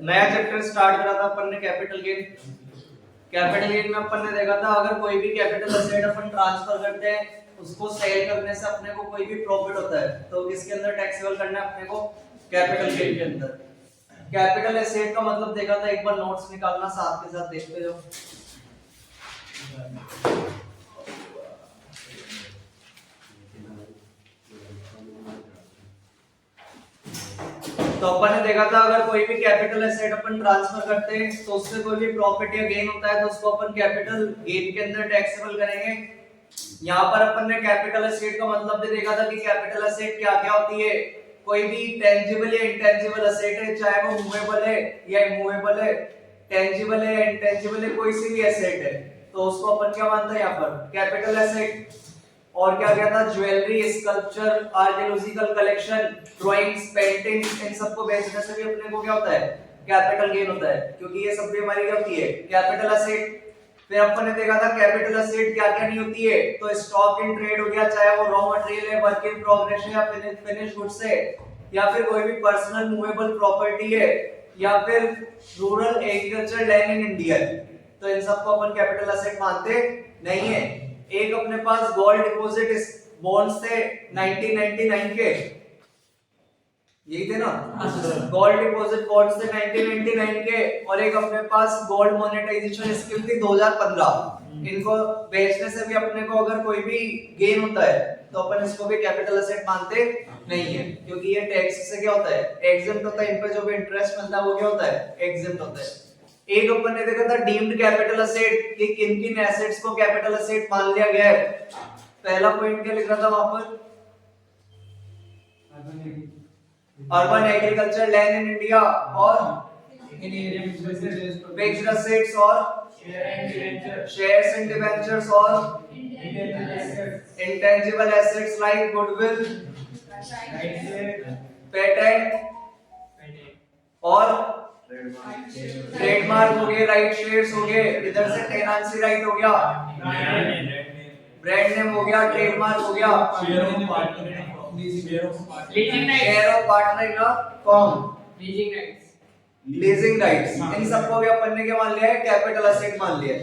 नया chapter start करा था अपन ने कैपिटल गेन। कैपिटल गेन में अपन ने देखा था अगर कोई भी कैपिटल एसेट अपन ट्रांसफर करते हैं उसको सेल करने से अपने को कोई भी प्रॉफिट होता है तो किसके अंदर टैक्सेबल करना है अपने को, कैपिटल गेन के अंदर। कैपिटल एसेट का मतलब देखा था, एक बार नोट्स निकालना साथ के साथ देखते जाओ। तो अपन ने देखा था अगर कोई भी कैपिटल एसेट अपन ट्रांसफर करते हैं तो उससे कोई भी प्रॉफिट या गेन होता है तो उसको अपन कैपिटल गेन के अंदर टैक्सेबल करेंगे। यहाँ पर अपन ने कैपिटल एसेट का मतलब भी देखा था कि कैपिटल एसेट क्या क्या होती है। कोई भी टेंजिबल या इंटेंजिबल एसेट है, चाहे वो मूवेबल है या इमूवेबल है, टेंजिबल है या इंटेंजिबल है, कोई सी भी एसेट है तो उसको अपन क्या मानते हैं यहाँ पर, कैपिटल एसेट। और क्या क्या था, jewellery, sculpture, archaeological collection, drawings, paintings, इन सबको बेचने से भी अपने को क्या होता है, कैपिटल गेन होता है, क्योंकि ये सब भी हमारी क्या होती है, कैपिटल एसेट। फिर अपन ने देखा था कैपिटल एसेट क्या क्या नहीं होती है, तो स्टॉक इन ट्रेड हो गया, चाहे वो रॉ मटेरियल है, वर्क इन प्रोग्रेस है या फिनिश गुड्स है, या फिर कोई भी पर्सनल मूवेबल प्रॉपर्टी है, या फिर rural agriculture land in India, तो इन सबको अपन कैपिटल एसेट मानते नहीं है। एक अपने पास गोल्ड डिपॉजिट बॉन्ड्स थे 1999 के, यही थे ना, गोल्ड डिपॉजिट बॉन्ड्स थे 1999 के, और एक अपने पास गोल्ड मोनेटाइजेशन स्कीम थी 2015। इनको बेचने से भी अपने को अगर कोई भी गेन होता है तो अपन इसको भी कैपिटल एसेट मानते नहीं है, क्योंकि ये टैक्स से क्या होता है, एग्जेम्प्ट होता है, इन पे जो भी इंटरेस्ट मिलता है वो क्या होता है, एग्जेम्प्ट होता है। एक अपन ने देखा था डीम्ड कैपिटल एसेट कि किन किन एसेट्स को कैपिटल एसेट मान लिया गया है। पहला पॉइंट क्या लिख रहा था वहां पर, urban agriculture land in India और फिक्स्ड एसेट्स और शेयर्स एंड डिबेंचर्स और intangible assets like goodwill, patent और ट्रेडमार्क हो गए, राइट शेयर्स हो गए, इधर से टेनेंसी राइट हो गया, ब्रांड नेम हो गया, ट्रेडमार्क हो गया, share of partner in firm, leasing rights, इन सबको भी अपन ने क्या मान लिया है, कैपिटल एसेट मान लिया है।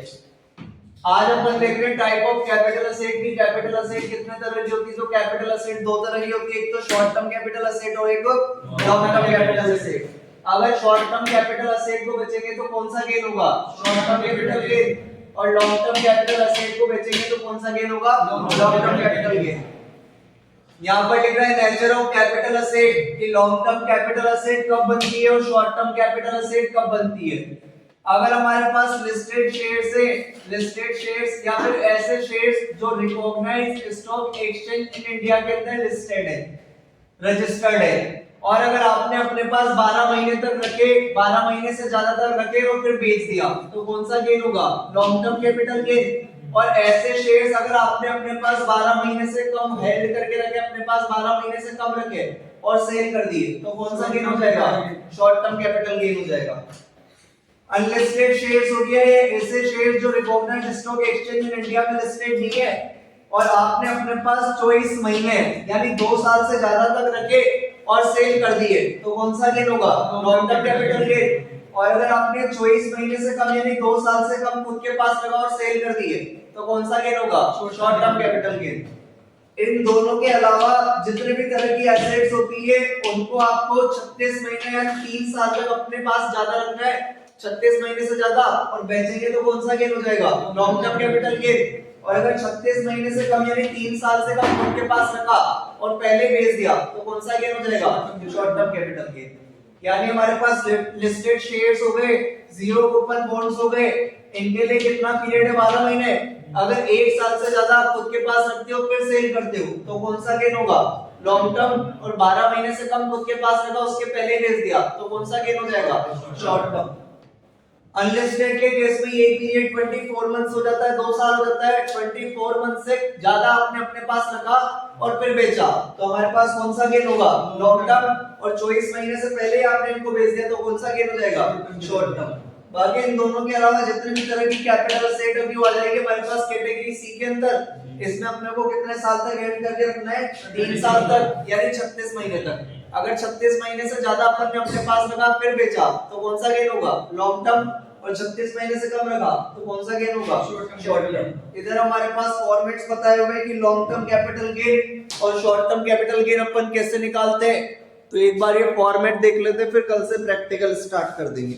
आज अपन देख रहे हैं टाइप ऑफ कैपिटल एसेट की। कैपिटल एसेट कितने तरह की होती है, जो कैपिटल एसेट दो तरह की होती है, एक तो शॉर्ट टर्म कैपिटल एसेट और एक लॉन्ग टर्म कैपिटल एसेट। अगर शॉर्ट टर्म कैपिटल एसेट को बेचेंगे तो कौन सा गेन होगा, शॉर्ट टर्म कैपिटल गेन, और लॉन्ग टर्म कैपिटल एसेट को बेचेंगे तो कौन सा गेन होगा, लॉन्ग टर्म कैपिटल गेन। यहाँ पर लिख रहा है नेचर ऑफ कैपिटल एसेट कि लॉन्ग टर्म कैपिटल एसेट कब बनती है और शॉर्ट टर्म कैपिटल एसेट कब बनती है। अगर हमारे पास लिस्टेड शेयर्स है, लिस्टेड शेयर्स या फिर ऐसे शेयर्स जो recognised stock exchange in India के अंदर लिस्टेड है, रजिस्टर्ड है, और अगर आपने अपने पास 12 महीने तक रखे, 12 महीने से ज्यादा तक रखे और फिर बेच दिया तो कौन सा गेन होगा, लॉन्ग टर्म कैपिटल गेन। और ऐसे शेयर्स अगर आपने अपने पास 12 महीने से कम हेल्ड करके रखे, अपने पास 12 महीने से कम रखे और सेल कर दिए तो कौन सा गेन हो जाएगा, शॉर्ट टर्म कैपिटल गेन हो जाएगा। अनलिस्टेड शेयर्स हो गया ये ऐसे शेयर्स जो recognised stock exchange in India में लिस्टेड नहीं है और आपने अपने पास 24 महीने यानी 2 साल से ज्यादा तक रखे और सेल कर दिए तो कौन सा गेन होगा, लॉन्ग टर्म कैपिटल गेन। और अगर आपने 24 महीने से कम यानी 2 साल से कम खुद के पास रखा और सेल कर दिए तो कौन सा गेन होगा, शॉर्ट टर्म कैपिटल गेन। इन दोनों के अलावा जितने भी तरह की एसेट्स होती है उनको आपको 36 महीने या 3 साल तक अपने पास ज्यादा रखना है, 36 महीने से ज्यादा, और बेचेंगे तो कौन सा गेन हो जाएगा, लॉन्ग टर्म कैपिटल गेन। और अगर 36 महीने से कम यानी 3 साल से कम खुद के पास रखा और पहले बेच दिया तो कौन सा गेन हो जाएगा, शॉर्ट टर्म कैपिटल गेन। यानी हमारे पास लिस्टेड शेयर्स हो गए, जीरो कूपन बॉन्ड्स हो गए, इनके लिए कितना पीरियड है, 12 महीने। अगर 1 साल से ज्यादा आप खुद के पास रखते हो फिर सेल करते हो तो कौन सा गेन होगा, लॉन्ग टर्म। और 12 महीने से कम खुद के पास रखा उसके पहले बेच दिया तो कौन सा गेन हो जाएगा, शॉर्ट टर्म। अनलिस्टेड के केस में ये पीरियड 24 मंथ्स हो जाता है, 2 साल हो जाता है। 24 मंथ से ज्यादा आपने अपने पास रखा और फिर बेचा तो हमारे पास कौन सा गेन होगा, लॉन्ग टर्म। और 24 महीने से पहले आपने इनको बेच दिया तो कौन सा गेन हो जाएगा, शॉर्ट टर्म। बाकी इन दोनों के अलावा जितने भी तरह की कैपिटल एसेट अभी आ जाएगी हमारे पास कैटेगरी सी के अंदर, इसमें अपने को कितने साल तक ऐड करके रखना है, 3 साल तक यानी 36 महीने तक। अगर 36 महीने से ज्यादा अपन ने अपने पास रखा फिर बेचा तो कौन सा गेन होगा, लॉन्ग टर्म, और 36 महीने से कम रखा तो कौन सा गेन होगा, शॉर्ट टर्म। इधर हमारे पास फॉर्मेट्स बताए हुए हैं कि लॉन्ग टर्म कैपिटल गेन और शॉर्ट टर्म कैपिटल गेन अपन कैसे निकालते हैं। तो एक बार ये फॉर्मेट देख लेते हैं, फिर कल से प्रैक्टिकल स्टार्ट कर देंगे।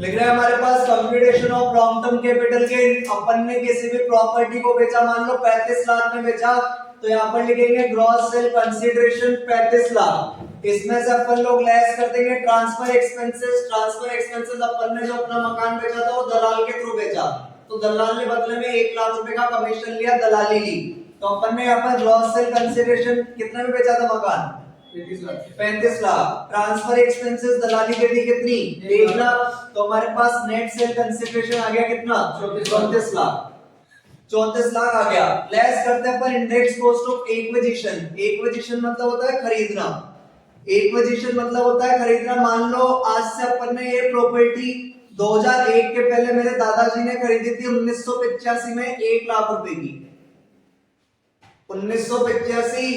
लिख रहे हैं हमारे पास computation of long term capital gain. अपन ने किसी भी प्रॉपर्टी को बेचा, मान लो 35 लाख में बेचा, तो यहाँ पर लिखेंगे ग्रॉस सेल कंसीडरेशन 35 लाख। इसमें से अपन लोग लेस कर देंगे ट्रांसफर एक्सपेंसेस। ट्रांसफर एक्सपेंसेस अपन ने जो अपना मकान बेचा था वो दलाल के थ्रू बेचा, तो दलाल ने बदले में 1 लाख रुपए का कमीशन लिया, दलाली ली। तो अपन ने यहाँ पर ग्रॉस सेल कंसीडरेशन कितने में बेचा था मकान, 35 लाख। ट्रांसफर एक्सपेंसेस दलाली के दी कितनी, 1 लाख। तो हमारे पास नेट सेल कंसीडरेशन आ गया कितना, 34 लाख। 34 लाख आ गया। लेस करते हैं पर index cost of acquisition. Acquisition मतलब होता है खरीदना। एक्विजिशन मतलब होता है खरीदना। मान लो आज से अपन ने ये प्रॉपर्टी 2001 के पहले मेरे दादाजी ने खरीदी थी 1985 में 1 लाख रुपए की। 1985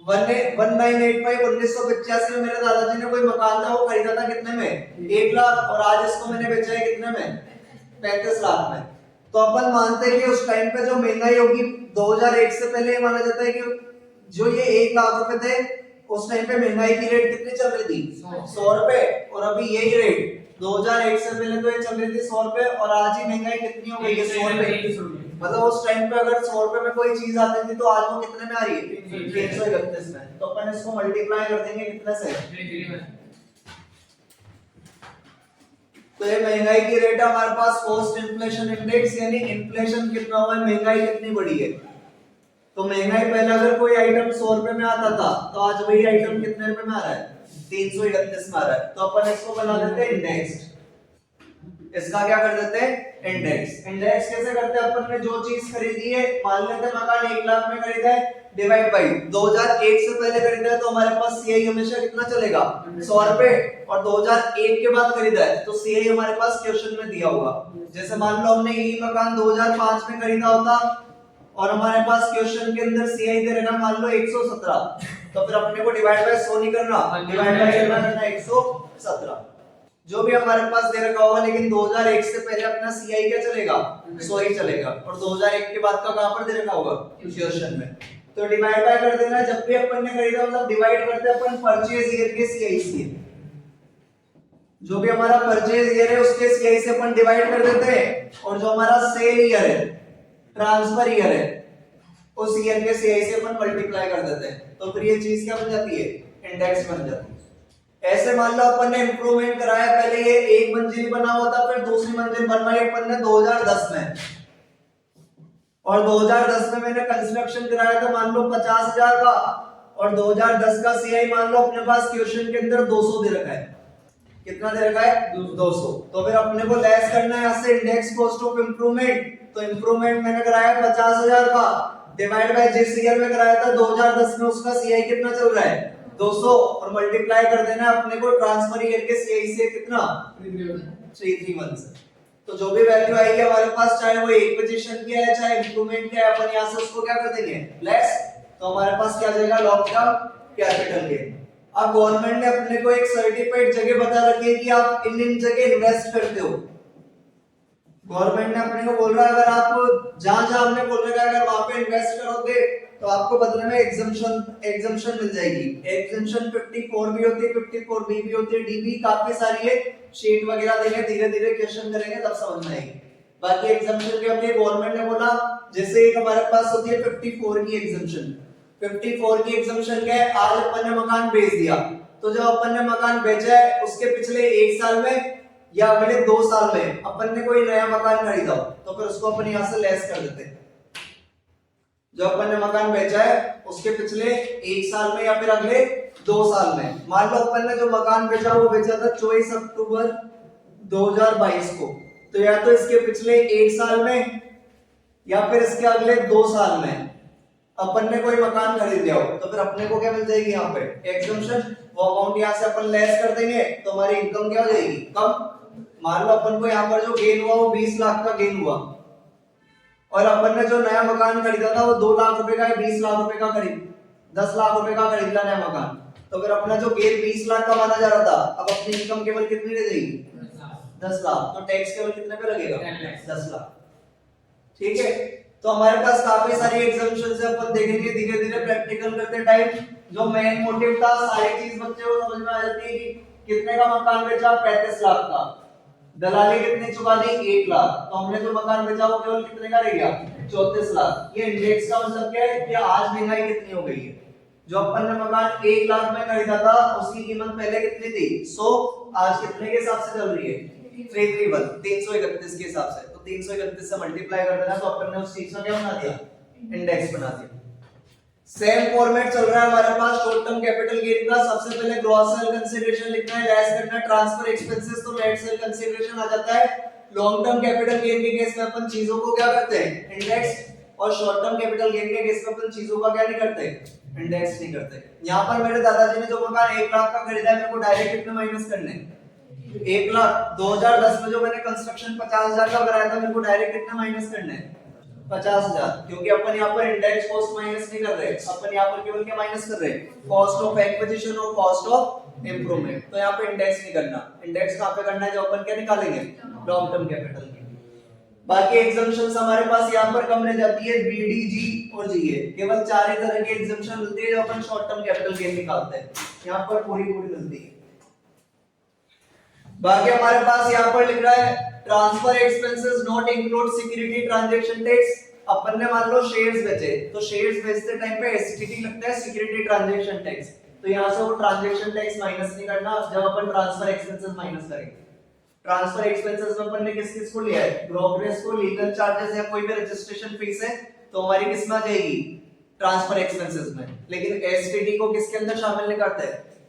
1985 में मेरे दादाजी ने कोई मकान था वो खरीदा था कितने में, 1 लाख, और आज इसको मैंने बेचा है कितने में, 35 लाख में। तो अपन मानते हैं कि उस टाइम पे जो महंगाई होगी 2001 से पहले माना जाता है कि जो ये 1 लाख रुपए थे उस टाइम पे महंगाई की रेट कितनी चल रही थी, 100 रुपए। और अभी यही रेट 2001 से पहले तो ये चल रही थी 100 रुपए, और आज ही महंगाई कितनी हो गई है, 100 रुपए। मतलब उस टाइम पे अगर 100 रुपए में कोई चीज आती थी तो आज वो कितने में आ रही है, 331 में। तो अपन इसको मल्टीप्लाई कर देंगे कितने से, तो ये महंगाई की रेट है हमारे पास कॉस्ट इन्फ्लेशन इंडेक्स, यानी इन्फ्लेशन कितना हुआ है, महंगाई कितनी बढ़ी है। तो महंगाई पहले अगर कोई आइटम 100 रुपए में आता था तो आज वही आइटम कितने रुपए में आ रहा है, 331 में आ रहा है। तो अपन इसको बना देते हैं इंडेक्स। इसका क्या कर देते हैं, इंडेक्स। इंडेक्स कैसे करते हैं, अपन ने जो चीज खरीदी है, मान लेते हैं मकान 1 लाख में खरीदा है, डिवाइड बाई 2001 से पहले खरीदा है तो हमारे पास सीआई हमेशा कितना चलेगा, 100 रुपए। और 2001 के बाद खरीदा है तो सीआई हमारे पास क्वेश्चन में दिया होगा। जैसे मान लो हमने यही मकान 2005 में खरीदा होता और हमारे पास क्वेश्चन के अंदर सीआई दे रखा मान लो 117, तो फिर अपने को डिवाइड बाय 100 नहीं करना, डिवाइड बाय कितना करना, 117 जो भी हमारे पास दे रखा होगा। लेकिन 2001 से पहले अपना सीआई क्या चलेगा, 100 ही चलेगा। और 2001 के बाद का कहां पर दे रखा होगा, क्वेश्चन में। तो डिवाइड बाय कर देना, जब भी अपन ने खरीदा मतलब डिवाइड करते हैं अपन परचेज ईयर के सीआई से, जो भी हमारा परचेज ईयर है उसके सीआई से अपन डिवाइड कर देते हैं, और जो हमारा सेल ईयर है, ट्रांसफर ईयर है, उस ईयर के सीआई से अपन मल्टीप्लाई कर देते हैं। तो फिर ये चीज क्या बन जाती है, इंडेक्स बन जाती है। ऐसे मान लो अपन ने इंप्रूवमेंट कराया, पहले ये एक मंजिल बना हुआ था, फिर दूसरी मंजिल बनवाई अपन ने 2010 में, और 2010 में मैंने कंस्ट्रक्शन कराया था मान लो 50,000 का, और 2010 का सीआई मान लो अपने पास क्वेश्चन के अंदर 200 दे रखा है। कितना दे रखा है, 200। तो फिर अपने को लेस करना है यहाँ से इंडेक्स कॉस्ट ऑफ इंप्रूवमेंट। तो इंप्रूवमेंट मैंने कराया 50,000 का, डिवाइड बाय जिस ईयर में कराया था 2010 में, उसका सीआई कितना चल रहा है, 200, और मल्टीप्लाई कर देना अपने को ट्रांसफर ईयर के सीआई से कितना, 331 से। तो जो भी वैल्यू आएगी हमारे पास, चाहे वो एक्विजिशन की है चाहे इंप्रूवमेंट की है, अपन यहां से उसको क्या कर देंगे, लेस। तो हमारे पास क्या आ जाएगा, लॉन्ग टर्म कैपिटल गेन। अब गवर्नमेंट ने अपने को एक सर्टिफाइड जगह बता रखी है कि आप इन जगह इन्वेस्ट करते हो। गवर्नमेंट ने अपने को बोल रहा है अगर आप जहां हमने बोल रखा है अगर वहां पे इन्वेस्ट करोगे तो आपको बदले में एग्जम्पशन मिल जाएगी। एग्जम्पशन 54 भी होती है, 54 बी भी होती है, डी भी काफी सारी है। शीट वगैरह देंगे, धीरे धीरे क्वेश्चन करेंगे तब समझ में आएगी। बाकी एग्जम्पशन के अपने गवर्नमेंट ने बोला, जैसे एक हमारे पास होती है 54 की एग्जम्पशन। 54 की एग्जम्पशन क्या है, आज अपन ने मकान बेच दिया, तो जब अपन ने मकान बेचा है उसके पिछले 1 साल में या अगले 2 साल में अपन ने कोई नया मकान खरीदा तो फिर उसको अपन यहां से लेस कर देते हैं। जो अपन ने मकान बेचा है उसके पिछले 1 साल में या फिर अगले 2 साल में। मान लो अपन ने जो मकान बेचा वो बेचा था 24 अक्टूबर 2022 को, तो या तो इसके पिछले 1 साल में या फिर इसके अगले 2 साल में अपन ने कोई मकान खरीद लिया हो, तो फिर अपने को क्या मिल जाएगी यहाँ पे, एग्जम्पशन। वो अमाउंट यहाँ से अपन लेस कर देंगे तो हमारी इनकम क्या हो जाएगी, कम। मान लो अपन को यहाँ पर जो गेन हुआ वो 20 लाख का गेन हुआ, और अपन ने जो नया मकान खरीदा था वो 2 लाख रुपए का है, 20 लाख रुपए का खरीद 10 लाख रुपए का खरीदा नया मकान, तो फिर अपना जो गेन 20 लाख का माना जा रहा था, अब अपनी इनकम केवल कितनी रह जाएगी 10 लाख, तो टैक्स केवल कितने पे लगेगा 10 लाख। ठीक है, तो हमारे पास काफी सारी एग्जाम्पशंस है, अपन देखेंगे धीरे धीरे प्रैक्टिकल करते टाइम। जो मेन मोटिव था सारी चीज बच्चे को समझ में आ जाती है कि कितने का मकान बेचा 35 लाख का, दलाली कितनी चुका दी 1 लाख, तो हमने जो मकान बेचा वो केवल कितने का रह गया 34 लाख। ये इंडेक्स का मतलब क्या है कि आज महंगाई कितनी हो गई है। जो अपन ने मकान 1 लाख में खरीदा था उसकी कीमत पहले कितनी थी 100, आज कितने के हिसाब से चल रही है 331 331 के हिसाब से, तो 331 से मल्टीप्लाई कर देना, तो अपन ने उस चीज का क्या बना दिया इंडेक्स बना दिया। सेम फॉर्मेट चल रहा है हमारे पास शॉर्ट टर्म कैपिटल गेन का। सबसे पहले ग्रॉस सेल कंसीडरेशन लिखना है, लेस करना है ट्रांसफर एक्सपेंसेस, तो नेट सेल कंसीडरेशन आ जाता है। लॉन्ग टर्म कैपिटल गेन के केस में अपन चीजों को क्या करते हैं इंडेक्स, और शॉर्ट टर्म कैपिटल गेन के केस में अपन चीजों का क्या नहीं करते इंडेक्स नहीं करते। यहाँ पर मेरे दादाजी ने जो मकान 1 लाख का खरीदा है, मेरे को डायरेक्ट कितने माइनस करने 1 लाख। 2010 में जो मैंने कंस्ट्रक्शन 50,000 का कराया था, मेरे को डायरेक्ट कितने माइनस करने 50,000, क्योंकि अपन यहाँ पर इंडेक्स कॉस्ट माइनस नहीं कर रहे, अपन यहाँ पर केवल क्या माइनस कर रहे हैं कॉस्ट ऑफ एक्विजिशन और कॉस्ट ऑफ इंप्रूवमेंट। तो यहाँ पे इंडेक्स नहीं करना, इंडेक्स कहाँ पे करना है जो अपन क्या निकालेंगे लॉन्ग टर्म कैपिटल गेन। बाकी एग्जम्पशंस हमारे पास यहाँ पर कम रह जाती है, बीडीजी और जीए, केवल 4 ही तरह की एग्जम्पशन मिलती है जो अपन शॉर्ट टर्म कैपिटल गेन निकालते हैं, यहाँ पर पूरी मिलती है। बाकी हमारे पास यहाँ पर लिख रहा है transfer expenses not include security transaction tax. अपन ने मान लो शेयर्स बेचे, तो शेयर्स बेचते टाइम पे एसटीटी लगता है सिक्योरिटी ट्रांजैक्शन टैक्स, तो यहाँ से वो ट्रांजैक्शन टैक्स माइनस नहीं करना जब अपन ट्रांसफर एक्सपेंसेस माइनस करेंगे। ट्रांसफर एक्सपेंसेस में अपन ने किस किस को लिया है ब्रोकरेज को, लीगल चार्जेस या कोई भी रजिस्ट्रेशन फीस है तो हमारी किस में आ जाएगी ट्रांसफर एक्सपेंसेस में, लेकिन एसटीटी को किसके अंदर शामिल नहीं करते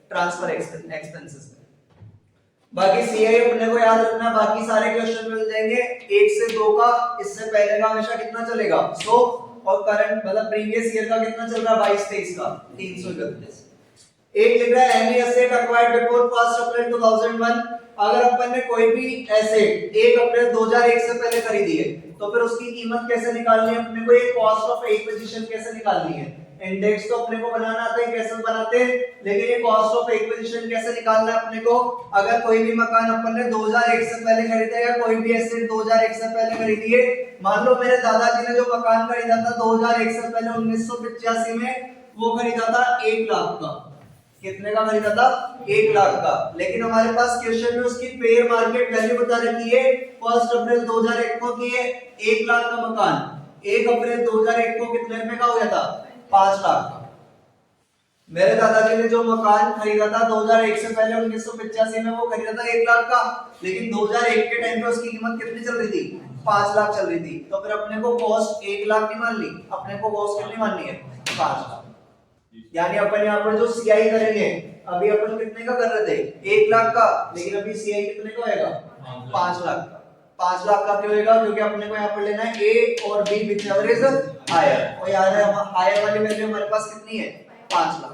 ट्रांसफर एक्सपेंसेस में। बाकी सीआई अपने को याद रखना, बाकी सारे क्वेश्चन मिल जाएंगे 1 से 2 का, इससे पहले का हमेशा कितना चलेगा 100, और करंट मतलब प्रीवियस ईयर का कितना चल रहा है 22-23 का 331। एक लिख रहा है एनी एसेट एक्वायर्ड बिफोर 1 अप्रैल 2001। अगर अपन ने कोई भी एसेट 1 अप्रैल 2001 से पहले खरीदी है तो फिर उसकी कीमत कैसे निकालनी है अपने को, ये कॉस्ट ऑफ एक्विजिशन कैसे निकालनी है। इंडेक्स तो अपने को बनाना आता है कैसे बनाते हैं, लेकिन ये कॉस्ट ऑफ एक्विजिशन कैसे निकालना है अपने को। अगर कोई भी मकान अपन ने 2001 से पहले खरीदा या कोई भी एसेट 2001 से पहले खरीदी है, मान लो मेरे दादाजी ने जो मकान खरीदा था 2001 से पहले 1985 में, वो खरीदा था 1 लाख का। कितने का खरीदा था 1 लाख का, लेकिन हमारे पास क्वेश्चन में उसकी फेयर मार्केट वैल्यू बता रखी है 1 अप्रैल 2001 को की है 1 लाख का मकान 1 अप्रैल 2001 को कितने रुपए का हो गया था 5 लाख का। मेरे दादाजी ने जो मकान खरीदा था 2001 से पहले 1985 में, वो खरीदा था 1 लाख का, लेकिन 2001 के टाइम पे उसकी कीमत कितनी चल रही थी 5 लाख चल रही थी, तो फिर अपने को कॉस्ट 1 लाख की मान ली, अपने को कॉस्ट कितनी माननी है 5 लाख। यानी अपन यहाँ पर जो सीआई करेंगे, अभी अपन कितने का कर रहे थे 1 लाख का, लेकिन अभी सीआई कितने का होएगा 5 लाख का। 5 लाख का क्यों होएगा, क्योंकि अपने को यहाँ पर लेना है ए और B whichever is higher, और यार हायर वाली वैल्यू हमारे पास कितनी है 5 लाख।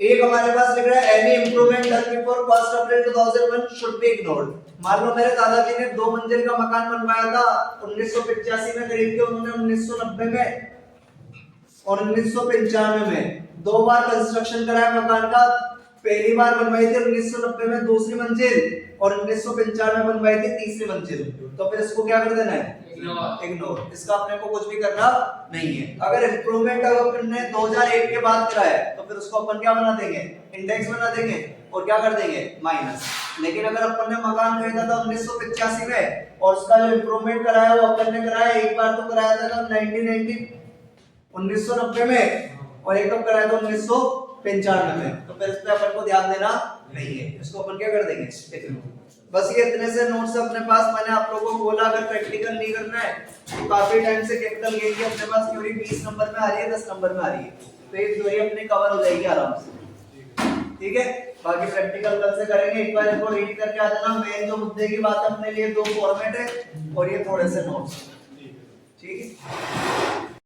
एक हमारे पास लिख रहा है any improvement done before 1 April 2001 should be ignored. मान लो मेरे दादाजी ने 2 मंजिल का मकान बनवाया था 1985 में खरीद के, उन्होंने 1990 में और 1995 में 2 बार कंस्ट्रक्शन कराया मकान का। पहली बार बनवाई थी 1990 में दूसरी मंजिल, और 1995 में बनवाई थी तीसरी मंजिल, तो फिर इसको क्या कर देना है इग्नोर, इसका अपने को कुछ भी करना नहीं है। अगर इंप्रूवमेंट अगर ने 2001 के बाद कराया है तो फिर उसको अपन क्या बना देंगे इंडेक्स बना देंगे और क्या कर देंगे माइनस। लेकिन अगर अपन ने मकान खरीदा था 1985 में और उसका जो इंप्रूवमेंट कराया वो अपन ने कराया एक बार तो कराया था 1990 में, और एक कब कराया था 1995 में, तो फिर इस पे अपन को ध्यान देना नहीं है, इसको अपन क्या कर देंगे। बस ये इतने से नोट्स अपने पास, मैंने आप लोगों को बोला अगर प्रैक्टिकल नहीं करना है तो काफी टाइम से कैपिटल गेन की अपने पास थ्योरी 20 नंबर में आ रही है 10 नंबर में आ रही है, तो ये थ्योरी अपनी कवर हो जाएगी आराम से, ठीक है। बाकी प्रैक्टिकल कल से करेंगे, एक बार इसको रीड करके आ जाना। मेन जो मुद्दे की बात है अपने लिए 2 फॉर्मेट है और ये थोड़े से नोट्स, ठीक है।